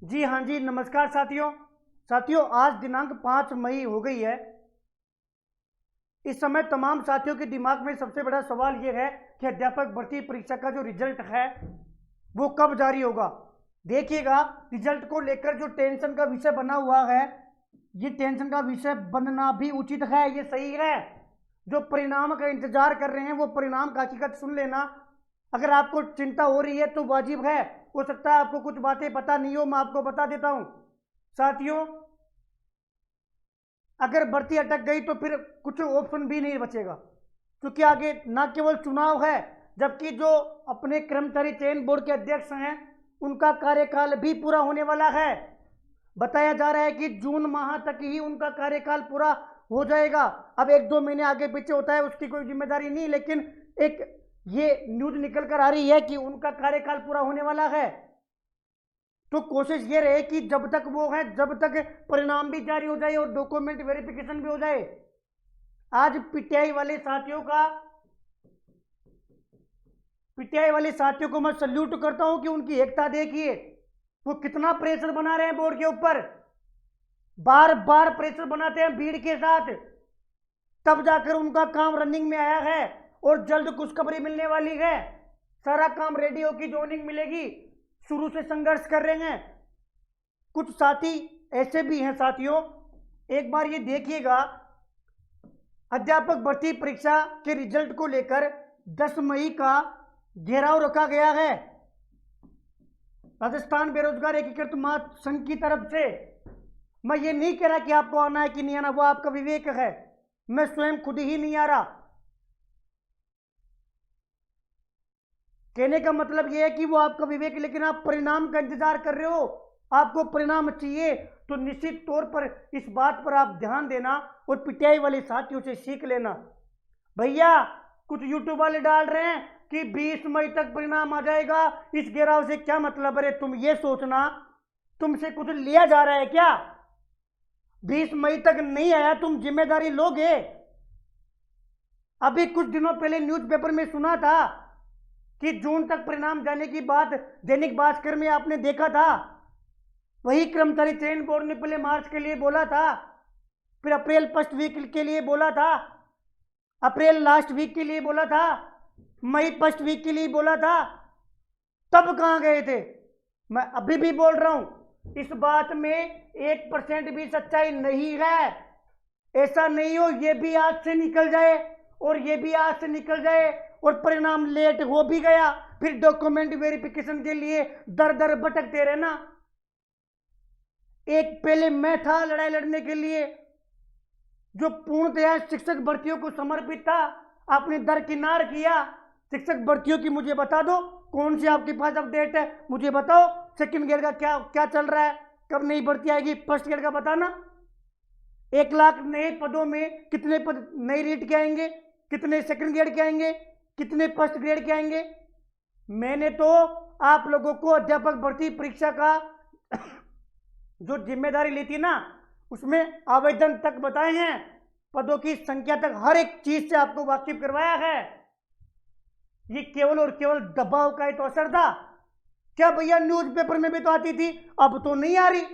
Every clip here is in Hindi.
जी हाँ जी, नमस्कार साथियों। आज दिनांक 5 मई हो गई है। इस समय तमाम साथियों के दिमाग में सबसे बड़ा सवाल यह है कि अध्यापक भर्ती परीक्षा का जो रिजल्ट है वो कब जारी होगा। देखिएगा, रिजल्ट को लेकर जो टेंशन का विषय बना हुआ है, ये टेंशन का विषय बनना भी उचित है, ये सही है। जो परिणाम का इंतजार कर रहे हैं वो परिणाम का हकीकत सुन लेना। अगर आपको चिंता हो रही है तो वाजिब है, हो सकता है आपको कुछ बातें पता नहीं हो, मैं आपको बता देता हूं। साथियों, अगर भर्ती अटक गई तो फिर कुछ ऑप्शन भी नहीं बचेगा, क्योंकि आगे न केवल चुनाव है, जबकि जो अपने कर्मचारी चयन बोर्ड के अध्यक्ष हैं उनका कार्यकाल भी पूरा होने वाला है। बताया जा रहा है कि जून माह तक ही उनका कार्यकाल पूरा हो जाएगा। अब एक दो महीने आगे पीछे होता है उसकी कोई जिम्मेदारी नहीं, लेकिन एक ये न्यूज निकल कर आ रही है कि उनका कार्यकाल पूरा होने वाला है। तो कोशिश ये रहे कि जब तक वो है, जब तक परिणाम भी जारी हो जाए और डॉक्यूमेंट वेरिफिकेशन भी हो जाए। आज पीटीआई वाले साथियों को मैं सल्यूट करता हूं कि उनकी एकता देखिए, वो कितना प्रेशर बना रहे हैं बोर्ड के ऊपर। बार बार प्रेशर बनाते हैं भीड़ के साथ, तब जाकर उनका काम रनिंग में आया है और जल्द खुशखबरी मिलने वाली है। सारा काम रेडी होगी, जॉइनिंग मिलेगी। शुरू से संघर्ष कर रहे हैं। कुछ साथी ऐसे भी हैं साथियों, एक बार ये देखिएगा, अध्यापक भर्ती परीक्षा के रिजल्ट को लेकर 10 मई का घेराव रखा गया है राजस्थान बेरोजगार एकीकृत महासंघ की तरफ से। मैं ये नहीं कह रहा कि आपको आना है कि नहीं आना, वो आपका विवेक है। मैं स्वयं खुद ही नहीं आ रहा। कहने का मतलब यह है कि वो आपका विवेक है, लेकिन आप परिणाम का इंतजार कर रहे हो, आपको परिणाम चाहिए, तो निश्चित तौर पर इस बात पर आप ध्यान देना और पिटाई वाले साथियों से सीख लेना। भैया, कुछ यूट्यूब वाले डाल रहे हैं कि 20 मई तक परिणाम आ जाएगा, इस घेराव से क्या मतलब? अरे तुम ये सोचना, तुमसे कुछ लिया जा रहा है क्या? 20 मई तक नहीं आया, तुम जिम्मेदारी लोगे? अभी कुछ दिनों पहले न्यूज़पेपर में सुना था कि जून तक परिणाम जाने की बात दैनिक भास्कर में आपने देखा था। वही कर्मचारी चयन बोर्ड ने पहले मार्च के लिए बोला था, फिर अप्रैल फर्स्ट वीक के लिए बोला था, अप्रैल लास्ट वीक के लिए बोला था, मई फर्स्ट वीक के लिए बोला था। तब कहां गए थे? मैं अभी भी बोल रहा हूं, इस बात में 1% भी सच्चाई नहीं है। ऐसा नहीं हो ये भी आज से निकल जाए और ये भी आज से निकल जाए और परिणाम लेट हो भी गया, फिर डॉक्यूमेंट वेरिफिकेशन के लिए दर दर भटकते रहना। एक पहले मैं था लड़ाई लड़ने के लिए, जो पूर्णतया शिक्षक भर्तियों को समर्पित था, आपने दरकिनार किया। शिक्षक भर्तियों की मुझे बता दो, कौन सी आपके पास अपडेट है, मुझे बताओ। सेकंड गियर का क्या क्या चल रहा है, कब नई भर्ती आएगी? फर्स्ट गियर का बताना। 1 लाख नए पदों में कितने पद नई रीट के आएंगे, कितने सेकंड ग्रेड के आएंगे, कितने फर्स्ट ग्रेड के आएंगे? मैंने तो आप लोगों को अध्यापक भर्ती परीक्षा का जो जिम्मेदारी ली थी ना, उसमें आवेदन तक बताए हैं, पदों की संख्या तक, हर एक चीज से आपको वाकिफ करवाया है। ये केवल और केवल दबाव का ही तो असर था। क्या भैया, न्यूज़पेपर में भी तो आती थी, अब तो नहीं आ रही।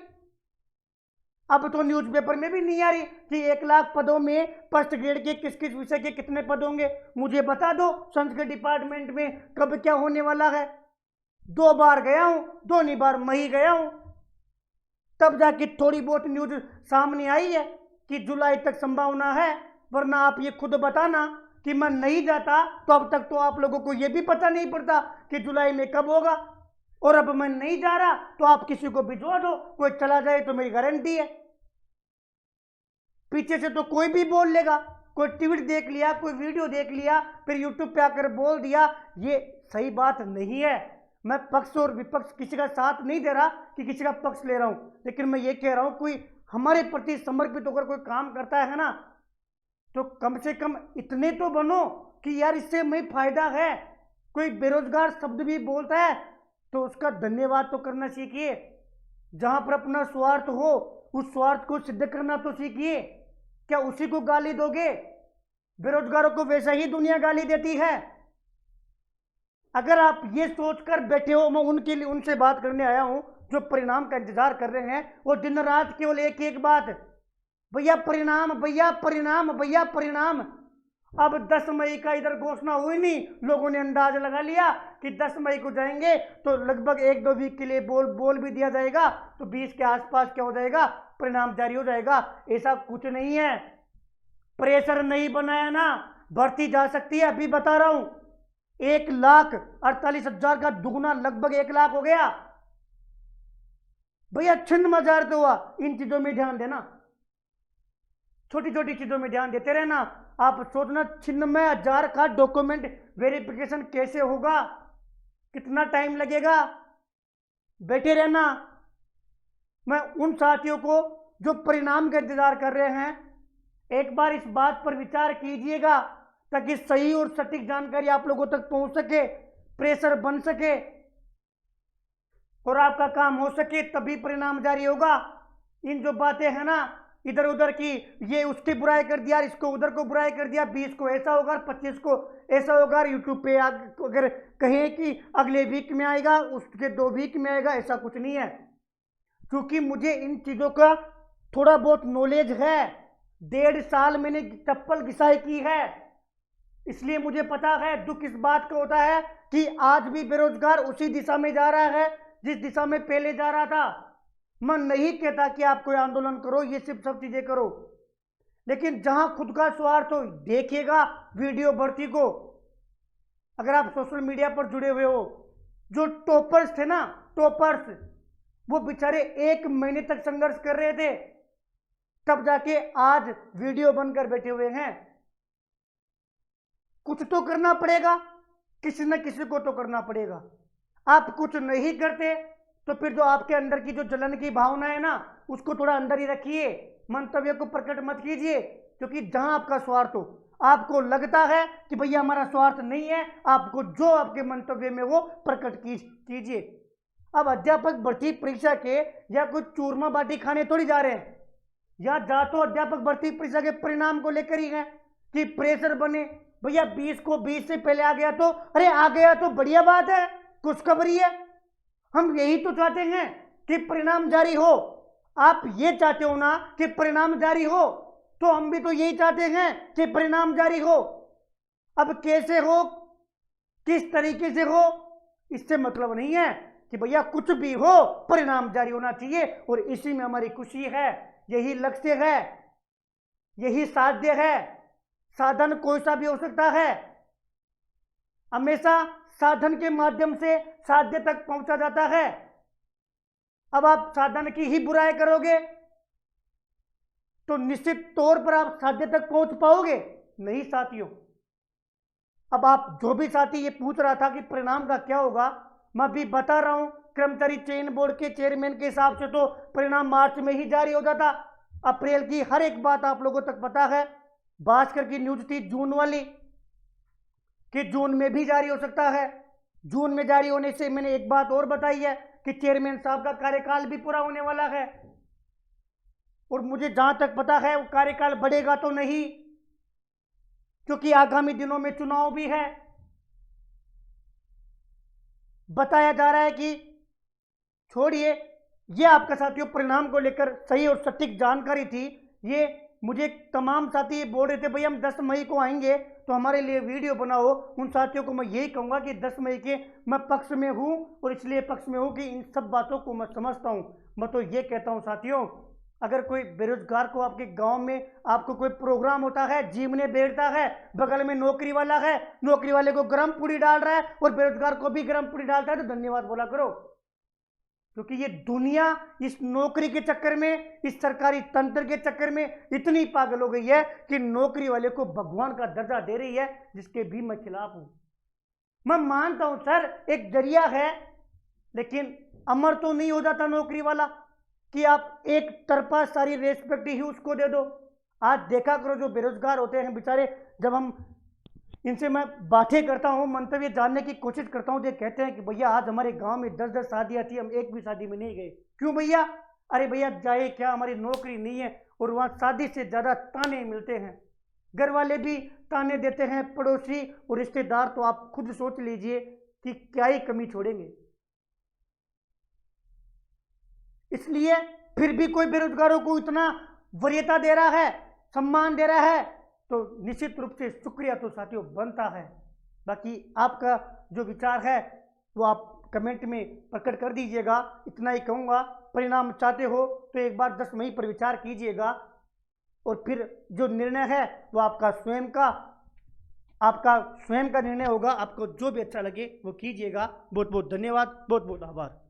अब तो न्यूज़पेपर में भी नहीं आ रही कि 1 लाख पदों में फर्स्ट ग्रेड के किस किस विषय के कितने पद होंगे। मुझे बता दो संस्कृत डिपार्टमेंट में कब क्या होने वाला है। 2 बार गया हूं, 2 नहीं बार मई गया हूं, तब जाके थोड़ी बहुत न्यूज सामने आई है कि जुलाई तक संभावना है, वरना आप ये खुद बताना कि मैं नहीं जाता तो अब तक तो आप लोगों को ये भी पता नहीं पड़ता कि जुलाई में कब होगा। और अब मैं नहीं जा रहा तो आप किसी को भिजवा दो, कोई चला जाए तो मेरी गारंटी है। पीछे से तो कोई भी बोल लेगा, कोई ट्वीट देख लिया, कोई वीडियो देख लिया, फिर यूट्यूब पे आकर बोल दिया। ये सही बात नहीं है। मैं पक्ष और विपक्ष किसी का साथ नहीं दे रहा कि किसी का पक्ष ले रहा हूं, लेकिन मैं ये कह रहा हूं, कोई हमारे प्रति समर्पित होकर कोई काम करता है ना, तो कम से कम इतने तो बनो कि यार इससे हमें फायदा है। कोई बेरोजगार शब्द भी बोलता है तो उसका धन्यवाद तो करना सीखिए। जहां पर अपना स्वार्थ हो, उस स्वार्थ को सिद्ध करना तो सीखिए। क्या उसी को गाली दोगे? बेरोजगारों को वैसा ही दुनिया गाली देती है। अगर आप ये सोचकर बैठे हो, मैं उनके लिए उनसे बात करने आया हूं जो परिणाम का इंतजार कर रहे हैं। वो दिन रात केवल एक एक बात, भैया परिणाम, भैया परिणाम, भैया परिणाम। अब 10 मई का इधर घोषणा हुई नहीं, लोगों ने अंदाज लगा लिया कि 10 मई को जाएंगे तो लगभग 1-2 वीक के लिए बोल भी दिया जाएगा, तो 20 के आसपास क्या हो जाएगा, परिणाम जारी हो जाएगा। ऐसा कुछ नहीं है, प्रेशर नहीं बनाया ना, भर्ती जा सकती है। अभी बता रहा हूं, 1,48,000 का दुगना लगभग 1 लाख हो गया। भैया छिन्न मजार तो हुआ, इन चीजों में ध्यान देना, छोटी छोटी चीजों में ध्यान देते रहना। आप सोचना 96,000 का डॉक्यूमेंट वेरिफिकेशन कैसे होगा, कितना टाइम लगेगा, बैठे रहना। मैं उन साथियों को जो परिणाम का इंतजार कर रहे हैं, एक बार इस बात पर विचार कीजिएगा ताकि सही और सटीक जानकारी आप लोगों तक पहुंच सके, प्रेशर बन सके और आपका काम हो सके, तभी परिणाम जारी होगा। इन जो बातें हैं ना इधर उधर की, ये उसकी बुराई कर दिया, इसको उधर को बुराई कर दिया, 20 को ऐसा होगा, 25 को ऐसा होगा, यूट्यूब पे अगर कहें कि अगले वीक में आएगा, उसके 2 वीक में आएगा, ऐसा कुछ नहीं है। क्योंकि मुझे इन चीज़ों का थोड़ा बहुत नॉलेज है, 1.5 साल मैंने चप्पल घिसाई की है, इसलिए मुझे पता है। दुख इस बात का होता है कि आज भी बेरोजगार उसी दिशा में जा रहा है जिस दिशा में पहले जा रहा था। मैं नहीं कहता कि आप कोई आंदोलन करो, ये सब चीजें करो, लेकिन जहां खुद का स्वार्थ हो, देखिएगा वीडियो भर्ती को। अगर आप सोशल मीडिया पर जुड़े हुए हो, जो टॉपर्स थे ना, टॉपर्स, वो बेचारे 1 महीने तक संघर्ष कर रहे थे, तब जाके आज वीडियो बनकर बैठे हुए हैं। कुछ तो करना पड़ेगा, किसी न किसी को तो करना पड़ेगा। आप कुछ नहीं करते तो फिर जो आपके अंदर की जो जलन की भावना है ना, उसको थोड़ा अंदर ही रखिए, मंतव्य को प्रकट मत कीजिए। क्योंकि जहां आपका स्वार्थ हो, आपको लगता है कि भैया हमारा स्वार्थ नहीं है, आपको जो आपके मंतव्य में वो प्रकट कीजिए। अब अध्यापक भर्ती परीक्षा के या कुछ चूरमा बाटी खाने थोड़ी जा रहे हैं, या जा तो अध्यापक भर्ती परीक्षा के परिणाम को लेकर ही है कि प्रेशर बने। भैया 20 को 20 से पहले आ गया तो, अरे आ गया तो बढ़िया बात है, खुशखबरी है। हम यही तो चाहते हैं कि परिणाम जारी हो। आप ये चाहते हो ना कि परिणाम जारी हो, तो हम भी तो यही चाहते हैं कि परिणाम जारी हो। अब कैसे हो, किस तरीके से हो, इससे मतलब नहीं है कि भैया कुछ भी हो, परिणाम जारी होना चाहिए, और इसी में हमारी खुशी है, यही लक्ष्य है, यही साध्य है। साधन कोई सा भी हो सकता है, हमेशा साधन के माध्यम से साध्य तक पहुंचा जाता है। अब आप साधन की ही बुराई करोगे तो निश्चित तौर पर आप साध्य तक पहुंच पाओगे नहीं साथियों। अब आप जो भी साथी ये पूछ रहा था कि परिणाम का क्या होगा, मैं भी बता रहा हूं, कर्मचारी चयन बोर्ड के चेयरमैन के हिसाब से तो परिणाम मार्च में ही जारी हो जाता। अप्रैल की हर एक बात आप लोगों तक पता है। भास्कर की न्यूज थी जून वाली कि जून में भी जारी हो सकता है। जून में जारी होने से मैंने एक बात और बताई है कि चेयरमैन साहब का कार्यकाल भी पूरा होने वाला है, और मुझे जहां तक पता है वो कार्यकाल बढ़ेगा तो नहीं, क्योंकि आगामी दिनों में चुनाव भी है। बताया जा रहा है कि छोड़िए, ये आपका साथियों परिणाम को लेकर सही और सटीक जानकारी थी। ये मुझे तमाम साथी ये बोल रहे थे भैया हम 10 मई को आएंगे तो हमारे लिए वीडियो बनाओ। उन साथियों को मैं यही कहूंगा कि 10 मई के मैं पक्ष में हूं, और इसलिए पक्ष में हूं कि इन सब बातों को मैं समझता हूं। मैं तो ये कहता हूं साथियों, अगर कोई बेरोजगार को आपके गांव में आपको कोई प्रोग्राम होता है, जीवने बैठता है, बगल में नौकरी वाला है, नौकरी वाले को गर्म पूरी डाल रहा है और बेरोजगार को भी गर्म पूरी डालता है, तो धन्यवाद बोला करो। क्योंकि ये दुनिया इस नौकरी के चक्कर में, इस सरकारी तंत्र के चक्कर में इतनी पागल हो गई है कि नौकरी वाले को भगवान का दर्जा दे रही है, जिसके भी मैं खिलाफ हूं। मैं मानता हूं सर एक जरिया है, लेकिन अमर तो नहीं हो जाता नौकरी वाला कि आप एक तरफा सारी रेस्पेक्ट ही उसको दे दो। आज देखा करो जो बेरोजगार होते हैं बेचारे, जब हम इनसे मैं बातें करता हूँ, मंतव्य जानने की कोशिश करता हूँ, तो कहते हैं कि भैया आज हमारे गांव में 10-10 शादियाँ थी, हम एक भी शादी में नहीं गए। क्यों भैया? अरे भैया जाए क्या, हमारी नौकरी नहीं है, और वहाँ शादी से ज़्यादा ताने मिलते हैं। घर वाले भी ताने देते हैं, पड़ोसी और रिश्तेदार, तो आप खुद सोच लीजिए कि क्या ही कमी छोड़ेंगे। इसलिए फिर भी कोई बेरोजगारों को इतना वरीयता दे रहा है, सम्मान दे रहा है, तो निश्चित रूप से शुक्रिया तो साथियों बनता है। बाकी आपका जो विचार है वो आप कमेंट में प्रकट कर दीजिएगा। इतना ही कहूँगा, परिणाम चाहते हो तो एक बार 10 मई पर विचार कीजिएगा और फिर जो निर्णय है वो आपका स्वयं का निर्णय होगा। आपको जो भी अच्छा लगे वो कीजिएगा। बहुत बहुत धन्यवाद, बहुत बहुत आभार।